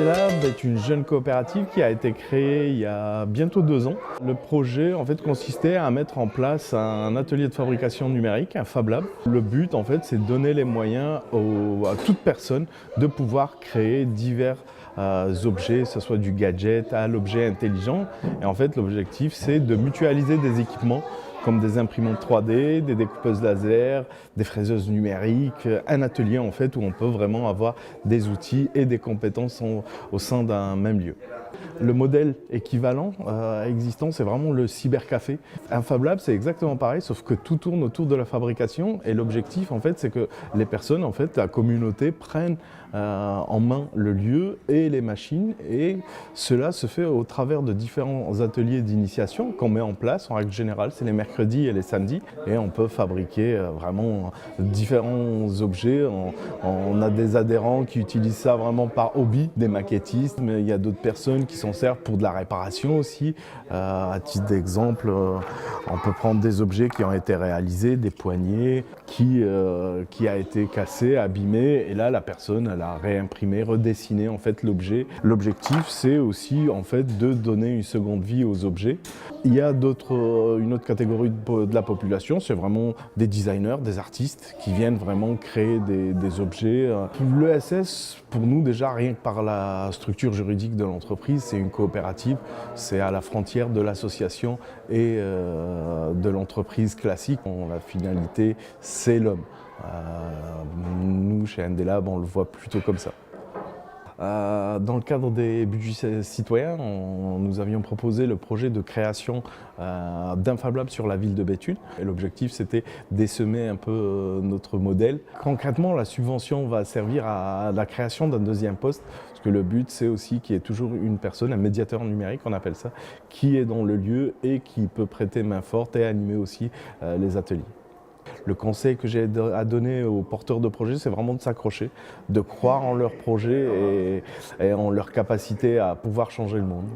Lab est une jeune coopérative qui a été créée il y a bientôt 2 ans. Le projet en fait consistait à mettre en place un atelier de fabrication numérique, un Fab Lab. Le but en fait c'est de donner les moyens à toute personne de pouvoir créer divers objets, que ce soit du gadget à l'objet intelligent. Et en fait l'objectif c'est de mutualiser des équipements comme des imprimantes 3D, des découpeuses laser, des fraiseuses numériques, un atelier en fait où on peut vraiment avoir des outils et des compétences au sein d'un même lieu. Le modèle équivalent existant, c'est vraiment le cybercafé. Un Fab Lab, c'est exactement pareil, sauf que tout tourne autour de la fabrication et l'objectif, en fait, c'est que les personnes, en fait, la communauté prennent en main le lieu et les machines, et cela se fait au travers de différents ateliers d'initiation qu'on met en place. En règle générale, c'est les mercredis et les samedis, et on peut fabriquer vraiment différents objets. On a des adhérents qui utilisent ça vraiment par hobby, des maquettistes, mais il y a d'autres personnes qui s'en servent pour de la réparation aussi. À titre d'exemple, on peut prendre des objets qui ont été réalisés, des poignées qui a été cassé, abîmé, et là la personne elle a réimprimé, redessiné en fait l'objet. L'objectif c'est aussi en fait de donner une seconde vie aux objets. Il y a une autre catégorie de la population, c'est vraiment des designers, des artistes qui viennent vraiment créer des objets. L'ESS, pour nous déjà, rien que par la structure juridique de l'entreprise, c'est une coopérative, c'est à la frontière de l'association et de l'entreprise classique. La finalité, c'est l'homme. Nous, chez ND-Lab, on le voit plutôt comme ça. Dans le cadre des budgets citoyens, nous avions proposé le projet de création d'un Fab Lab sur la ville de Béthune. L'objectif, c'était d'essaimer un peu notre modèle. Concrètement, la subvention va servir à la création d'un deuxième poste, parce que le but, c'est aussi qu'il y ait toujours une personne, un médiateur numérique, on appelle ça, qui est dans le lieu et qui peut prêter main forte et animer aussi les ateliers. Le conseil que j'ai à donner aux porteurs de projets, c'est vraiment de s'accrocher, de croire en leur projet et en leur capacité à pouvoir changer le monde.